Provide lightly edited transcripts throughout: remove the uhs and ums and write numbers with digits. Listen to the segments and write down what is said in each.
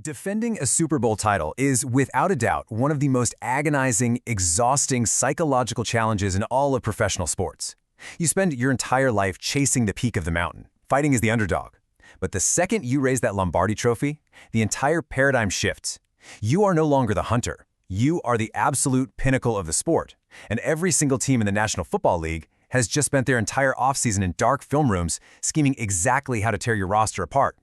Defending a Super Bowl title is, without a doubt, one of the most agonizing, exhausting psychological challenges in all of professional sports. You spend your entire life chasing the peak of the mountain, fighting as the underdog. But the second you raise that Lombardi trophy, the entire paradigm shifts. You are no longer the hunter. You are the absolute pinnacle of the sport. And every single team in the National Football League has just spent their entire offseason in dark film rooms scheming exactly how to tear your roster apart.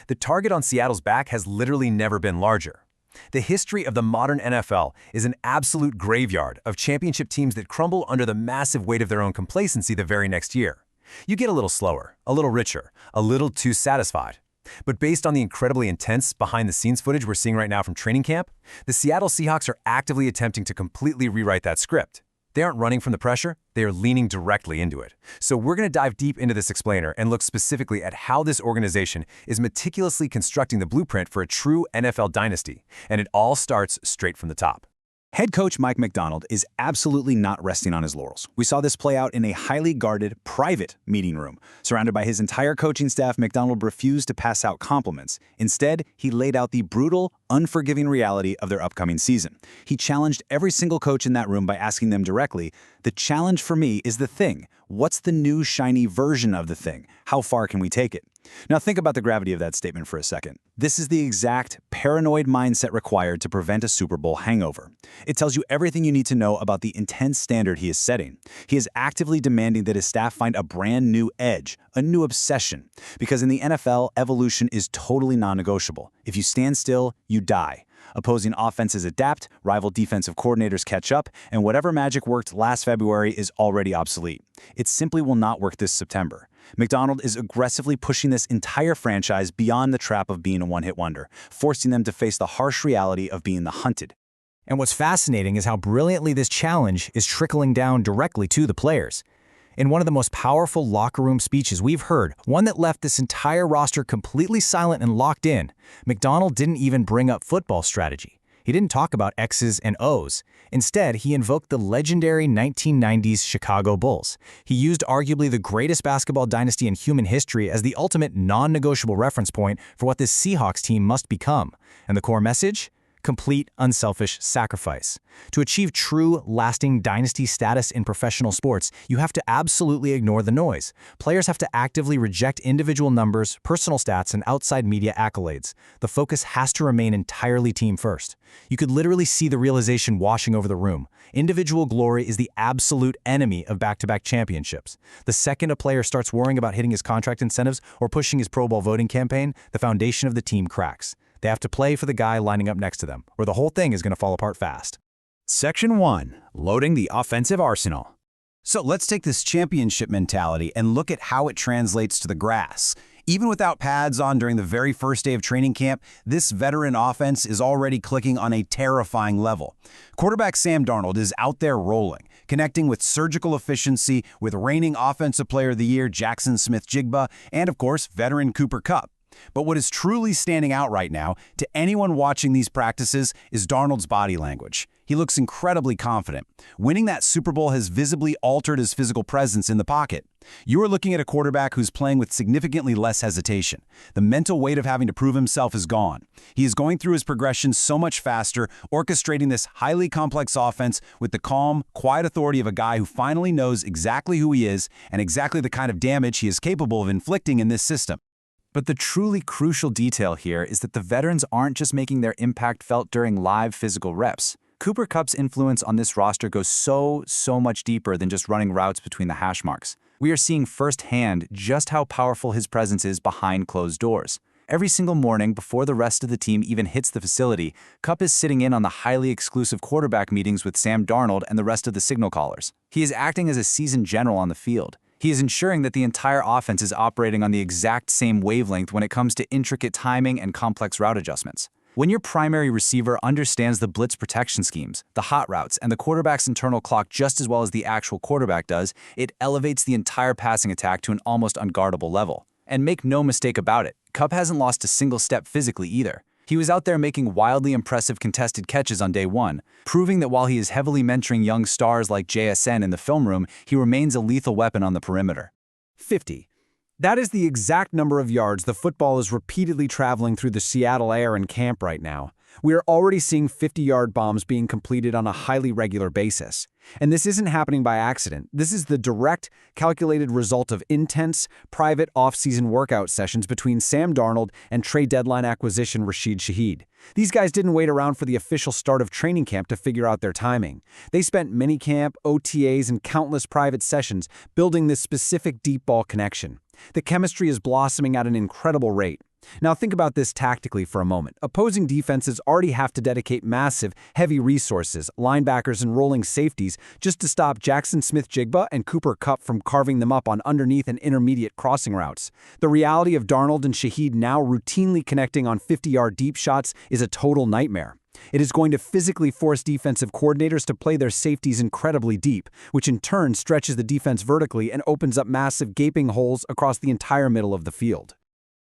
The target on Seattle's back has literally never been larger. The history of the modern NFL is an absolute graveyard of championship teams that crumble under the massive weight of their own complacency the very next year. You get a little slower, a little richer, a little too satisfied. But based on the incredibly intense behind-the-scenes footage we're seeing right now from training camp, the Seattle Seahawks are actively attempting to completely rewrite that script. They aren't running from the pressure, they are leaning directly into it. So we're going to dive deep into this explainer and look specifically at how this organization is meticulously constructing the blueprint for a true NFL dynasty. And it all starts straight from the top. Head coach Mike Macdonald is absolutely not resting on his laurels. We saw this play out in a highly guarded, private meeting room. Surrounded by his entire coaching staff, Macdonald refused to pass out compliments. Instead, he laid out the brutal, unforgiving reality of their upcoming season. He challenged every single coach in that room by asking them directly, "The challenge for me is the thing. What's the new shiny version of the thing? How far can we take it?" Now think about the gravity of that statement for a second. This is the exact paranoid mindset required to prevent a Super Bowl hangover. It tells you everything you need to know about the intense standard he is setting. He is actively demanding that his staff find a brand new edge, a new obsession. Because in the NFL, evolution is totally non-negotiable. If you stand still, you die. Opposing offenses adapt, rival defensive coordinators catch up, and whatever magic worked last February is already obsolete. It simply will not work this September. Macdonald is aggressively pushing this entire franchise beyond the trap of being a one-hit wonder, forcing them to face the harsh reality of being the hunted. And what's fascinating is how brilliantly this challenge is trickling down directly to the players. In one of the most powerful locker room speeches we've heard, one that left this entire roster completely silent and locked in, Macdonald didn't even bring up football strategy. He didn't talk about X's and O's. Instead, he invoked the legendary 1990s Chicago Bulls. He used arguably the greatest basketball dynasty in human history as the ultimate non-negotiable reference point for what this Seahawks team must become. And the core message? Complete, unselfish sacrifice. To achieve true, lasting dynasty status in professional sports, you have to absolutely ignore the noise. Players have to actively reject individual numbers, personal stats, and outside media accolades. The focus has to remain entirely team first. You could literally see the realization washing over the room. Individual glory is the absolute enemy of back-to-back championships. The second a player starts worrying about hitting his contract incentives or pushing his Pro Bowl voting campaign, the foundation of the team cracks. They have to play for the guy lining up next to them, or the whole thing is going to fall apart fast. Section 1. Loading the offensive arsenal. So let's take this championship mentality and look at how it translates to the grass. Even without pads on during the very first day of training camp, this veteran offense is already clicking on a terrifying level. Quarterback Sam Darnold is out there rolling, connecting with surgical efficiency with reigning Offensive Player of the Year Jackson Smith-Jigba and, of course, veteran Cooper Kupp. But what is truly standing out right now to anyone watching these practices is Darnold's body language. He looks incredibly confident. Winning that Super Bowl has visibly altered his physical presence in the pocket. You are looking at a quarterback who's playing with significantly less hesitation. The mental weight of having to prove himself is gone. He is going through his progression so much faster, orchestrating this highly complex offense with the calm, quiet authority of a guy who finally knows exactly who he is and exactly the kind of damage he is capable of inflicting in this system. But the truly crucial detail here is that the veterans aren't just making their impact felt during live physical reps. Cooper Kupp's influence on this roster goes so much deeper than just running routes between the hash marks. We are seeing firsthand just how powerful his presence is behind closed doors. Every single morning before the rest of the team even hits the facility, Kupp is sitting in on the highly exclusive quarterback meetings with Sam Darnold and the rest of the signal callers. He is acting as a seasoned general on the field. He is ensuring that the entire offense is operating on the exact same wavelength when it comes to intricate timing and complex route adjustments. When your primary receiver understands the blitz protection schemes, the hot routes, and the quarterback's internal clock just as well as the actual quarterback does, it elevates the entire passing attack to an almost unguardable level. And make no mistake about it, Kupp hasn't lost a single step physically either. He was out there making wildly impressive contested catches on day one, proving that while he is heavily mentoring young stars like JSN in the film room, he remains a lethal weapon on the perimeter. 50. That is the exact number of yards the football is repeatedly traveling through the Seattle air in camp right now. We are already seeing 50-yard bombs being completed on a highly regular basis. And this isn't happening by accident. This is the direct, calculated result of intense, private off-season workout sessions between Sam Darnold and trade deadline acquisition Rashid Shaheed. These guys didn't wait around for the official start of training camp to figure out their timing. They spent minicamp, OTAs, and countless private sessions building this specific deep ball connection. The chemistry is blossoming at an incredible rate. Now think about this tactically for a moment. Opposing defenses already have to dedicate massive, heavy resources, linebackers and rolling safeties just to stop Jackson Smith-Jigba and Cooper Kupp from carving them up on underneath and intermediate crossing routes. The reality of Darnold and Shaheed now routinely connecting on 50-yard deep shots is a total nightmare. It is going to physically force defensive coordinators to play their safeties incredibly deep, which in turn stretches the defense vertically and opens up massive gaping holes across the entire middle of the field.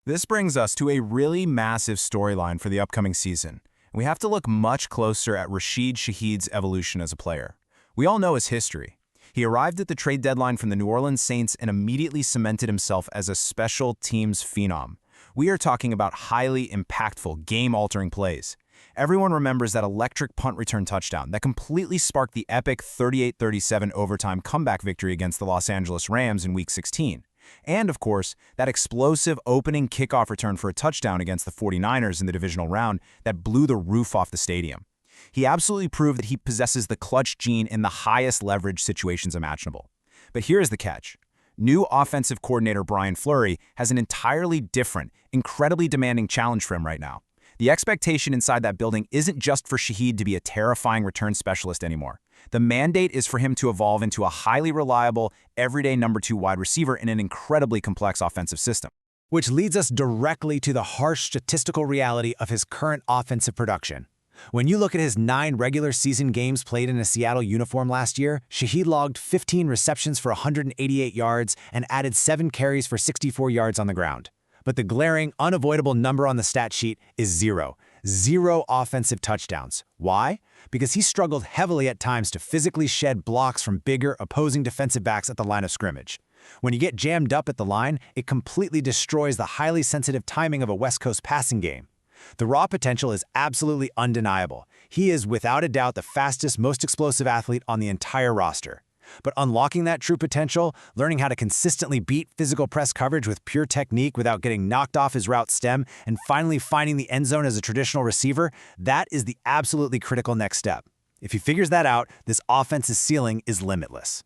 This brings us to a really massive storyline for the upcoming season. We have to look much closer at Rashid Shaheed's evolution as a player. We all know his history. He arrived at the trade deadline from the New Orleans Saints and immediately cemented himself as a special teams phenom. We are talking about highly impactful, game-altering plays. Everyone remembers that electric punt return touchdown that completely sparked the epic 38-37 overtime comeback victory against the Los Angeles Rams in Week 16. And, of course, that explosive opening kickoff return for a touchdown against the 49ers in the divisional round that blew the roof off the stadium. He absolutely proved that he possesses the clutch gene in the highest leverage situations imaginable. But here's the catch. New offensive coordinator Brian Fleury has an entirely different, incredibly demanding challenge for him right now. The expectation inside that building isn't just for Shaheed to be a terrifying return specialist anymore. The mandate is for him to evolve into a highly reliable, everyday number 2 wide receiver in an incredibly complex offensive system. Which leads us directly to the harsh statistical reality of his current offensive production. When you look at his 9 regular season games played in a Seattle uniform last year, Shaheed logged 15 receptions for 188 yards and added 7 carries for 64 yards on the ground. But the glaring, unavoidable number on the stat sheet is 0. 0 offensive touchdowns. Why? Because he struggled heavily at times to physically shed blocks from bigger opposing defensive backs at the line of scrimmage. When you get jammed up at the line, it completely destroys the highly sensitive timing of a West Coast passing game. The raw potential is absolutely undeniable. He is without a doubt the fastest, most explosive athlete on the entire roster. But unlocking that true potential, learning how to consistently beat physical press coverage with pure technique without getting knocked off his route stem, and finally finding the end zone as a traditional receiver, that is the absolutely critical next step. If he figures that out, this offense's ceiling is limitless.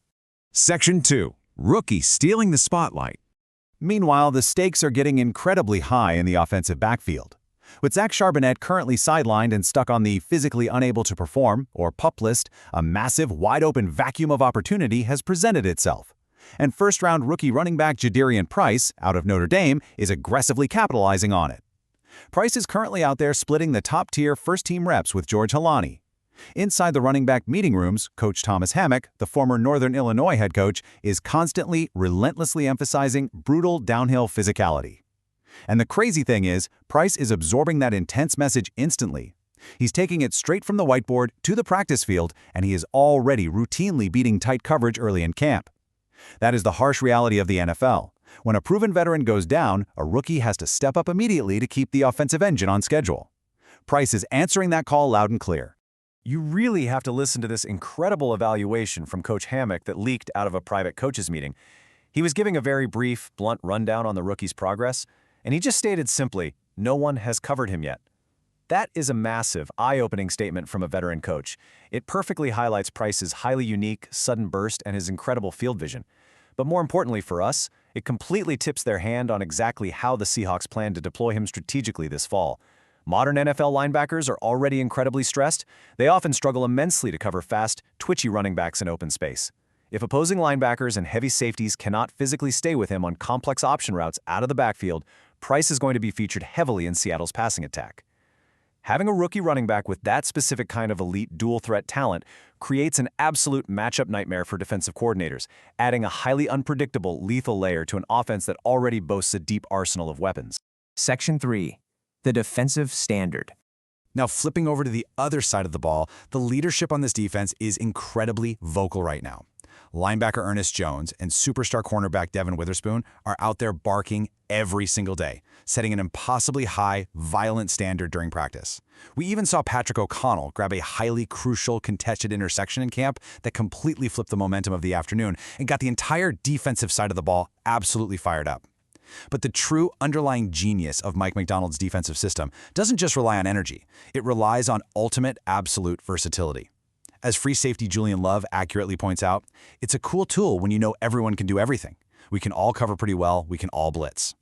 Section 2. Rookie stealing the spotlight. Meanwhile, the stakes are getting incredibly high in the offensive backfield. With Zach Charbonnet currently sidelined and stuck on the physically unable to perform, or PUP list, a massive, wide-open vacuum of opportunity has presented itself. And first-round rookie running back Jadarian Price, out of Notre Dame, is aggressively capitalizing on it. Price is currently out there splitting the top-tier first-team reps with George Halani. Inside the running back meeting rooms, Coach Thomas Hammock, the former Northern Illinois head coach, is constantly, relentlessly emphasizing brutal downhill physicality. And the crazy thing is, Price is absorbing that intense message instantly. He's taking it straight from the whiteboard to the practice field, and he is already routinely beating tight coverage early in camp. That is the harsh reality of the NFL. When a proven veteran goes down, a rookie has to step up immediately to keep the offensive engine on schedule. Price is answering that call loud and clear. You really have to listen to this incredible evaluation from Coach Hammock that leaked out of a private coaches meeting. He was giving a very brief, blunt rundown on the rookie's progress, and he just stated simply, no one has covered him yet. That is a massive, eye-opening statement from a veteran coach. It perfectly highlights Price's highly unique, sudden burst and his incredible field vision. But more importantly for us, it completely tips their hand on exactly how the Seahawks plan to deploy him strategically this fall. Modern NFL linebackers are already incredibly stressed. They often struggle immensely to cover fast, twitchy running backs in open space. If opposing linebackers and heavy safeties cannot physically stay with him on complex option routes out of the backfield, Price is going to be featured heavily in Seattle's passing attack. Having a rookie running back with that specific kind of elite dual-threat talent creates an absolute matchup nightmare for defensive coordinators, adding a highly unpredictable, lethal layer to an offense that already boasts a deep arsenal of weapons. Section 3. The defensive standard. Now, flipping over to the other side of the ball, the leadership on this defense is incredibly vocal right now. Linebacker Ernest Jones and superstar cornerback Devin Witherspoon are out there barking every single day, setting an impossibly high, violent standard during practice. We even saw Patrick O'Connell grab a highly crucial contested interception in camp that completely flipped the momentum of the afternoon and got the entire defensive side of the ball absolutely fired up. But the true underlying genius of Mike Macdonald's defensive system doesn't just rely on energy. It relies on ultimate absolute versatility. As free safety Julian Love accurately points out, it's a cool tool when you know everyone can do everything. We can all cover pretty well, we can all blitz.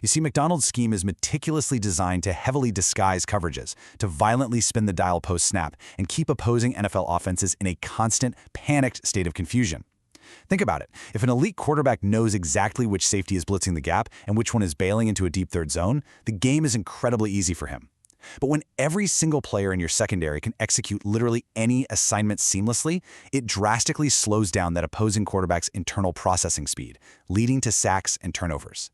You see, Macdonald's scheme is meticulously designed to heavily disguise coverages, to violently spin the dial post-snap, and keep opposing NFL offenses in a constant, panicked state of confusion. Think about it. If an elite quarterback knows exactly which safety is blitzing the gap and which one is bailing into a deep third zone, the game is incredibly easy for him. But when every single player in your secondary can execute literally any assignment seamlessly, it drastically slows down that opposing quarterback's internal processing speed, leading to sacks and turnovers.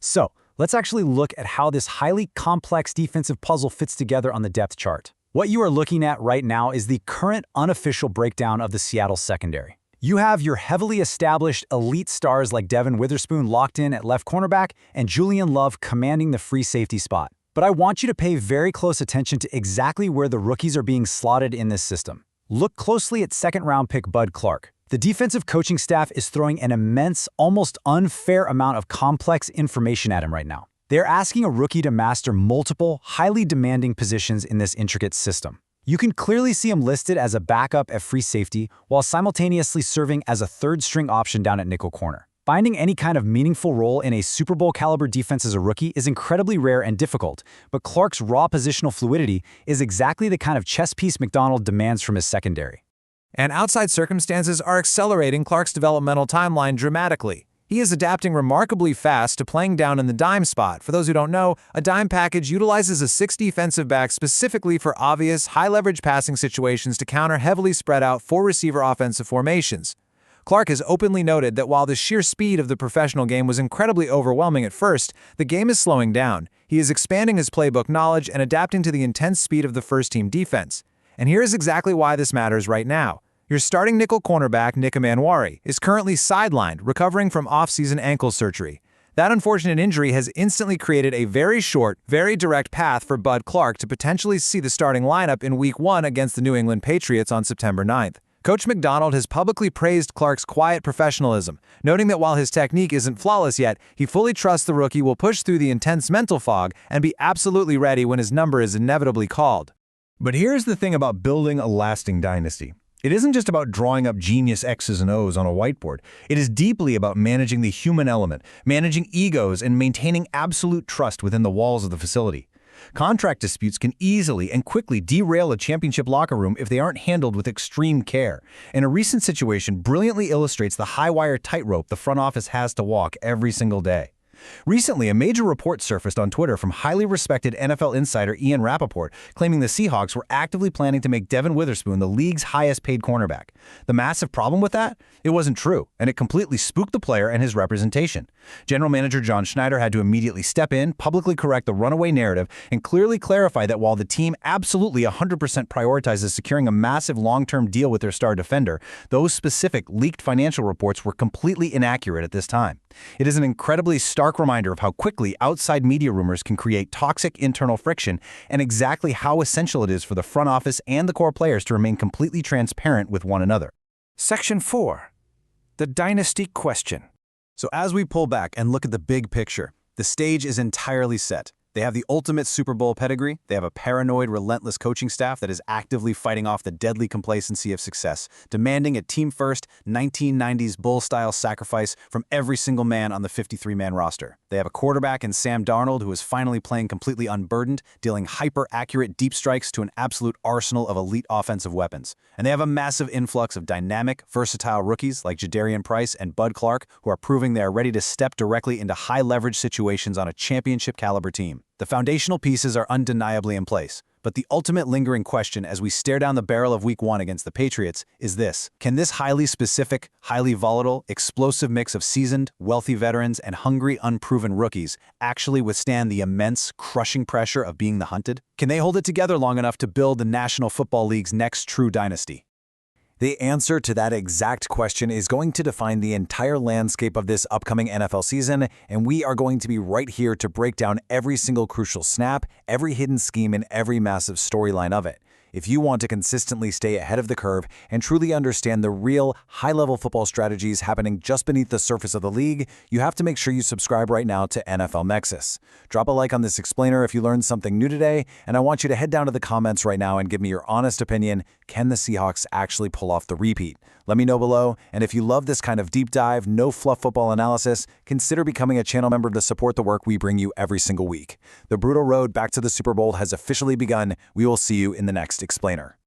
So, let's actually look at how this highly complex defensive puzzle fits together on the depth chart. What you are looking at right now is the current unofficial breakdown of the Seattle secondary. You have your heavily established elite stars like Devin Witherspoon locked in at left cornerback and Julian Love commanding the free safety spot. But I want you to pay very close attention to exactly where the rookies are being slotted in this system. Look closely at second-round pick Bud Clark. The defensive coaching staff is throwing an immense, almost unfair amount of complex information at him right now. They're asking a rookie to master multiple, highly demanding positions in this intricate system. You can clearly see him listed as a backup at free safety while simultaneously serving as a third-string option down at nickel corner. Finding any kind of meaningful role in a Super Bowl-caliber defense as a rookie is incredibly rare and difficult, but Clark's raw positional fluidity is exactly the kind of chess piece Macdonald demands from his secondary. And outside circumstances are accelerating Clark's developmental timeline dramatically. He is adapting remarkably fast to playing down in the dime spot. For those who don't know, a dime package utilizes a 6 defensive back specifically for obvious, high-leverage passing situations to counter heavily spread-out 4-receiver offensive formations. Clark has openly noted that while the sheer speed of the professional game was incredibly overwhelming at first, the game is slowing down. He is expanding his playbook knowledge and adapting to the intense speed of the first-team defense. And here is exactly why this matters right now. Your starting nickel cornerback, Nick Emanwari, is currently sidelined, recovering from off-season ankle surgery. That unfortunate injury has instantly created a very short, very direct path for Bud Clark to potentially see the starting lineup in Week 1 against the New England Patriots on September 9th. Coach Macdonald has publicly praised Clark's quiet professionalism, noting that while his technique isn't flawless yet, he fully trusts the rookie will push through the intense mental fog and be absolutely ready when his number is inevitably called. But here's the thing about building a lasting dynasty. It isn't just about drawing up genius X's and O's on a whiteboard. It is deeply about managing the human element, managing egos, and maintaining absolute trust within the walls of the facility. Contract disputes can easily and quickly derail a championship locker room if they aren't handled with extreme care. And a recent situation brilliantly illustrates the high-wire tightrope the front office has to walk every single day. Recently, a major report surfaced on Twitter from highly respected NFL insider Ian Rappaport, claiming the Seahawks were actively planning to make Devin Witherspoon the league's highest-paid cornerback. The massive problem with that? It wasn't true, and it completely spooked the player and his representation. General Manager John Schneider had to immediately step in, publicly correct the runaway narrative, and clearly clarify that while the team absolutely 100% prioritizes securing a massive long-term deal with their star defender, those specific leaked financial reports were completely inaccurate at this time. It is an incredibly stark reminder of how quickly outside media rumors can create toxic internal friction and exactly how essential it is for the front office and the core players to remain completely transparent with one another. Section 4. The Dynasty Question. So as we pull back and look at the big picture, the stage is entirely set. They have the ultimate Super Bowl pedigree. They have a paranoid, relentless coaching staff that is actively fighting off the deadly complacency of success, demanding a team-first, 1990s Bull-style sacrifice from every single man on the 53-man roster. They have a quarterback in Sam Darnold who is finally playing completely unburdened, dealing hyper-accurate deep strikes to an absolute arsenal of elite offensive weapons. And they have a massive influx of dynamic, versatile rookies like Jadarian Price and Bud Clark who are proving they are ready to step directly into high-leverage situations on a championship-caliber team. The foundational pieces are undeniably in place, but the ultimate lingering question as we stare down the barrel of Week 1 against the Patriots is this: can this highly specific, highly volatile, explosive mix of seasoned, wealthy veterans and hungry, unproven rookies actually withstand the immense, crushing pressure of being the hunted? Can they hold it together long enough to build the National Football League's next true dynasty? The answer to that exact question is going to define the entire landscape of this upcoming NFL season, and we are going to be right here to break down every single crucial snap, every hidden scheme, and every massive storyline of it. If you want to consistently stay ahead of the curve and truly understand the real, high-level football strategies happening just beneath the surface of the league, you have to make sure you subscribe right now to NFL Nexus. Drop a like on this explainer if you learned something new today, and I want you to head down to the comments right now and give me your honest opinion. Can the Seahawks actually pull off the repeat? Let me know below, and if you love this kind of deep dive, no-fluff football analysis, consider becoming a channel member to support the work we bring you every single week. The brutal road back to the Super Bowl has officially begun. We will see you in the next explainer.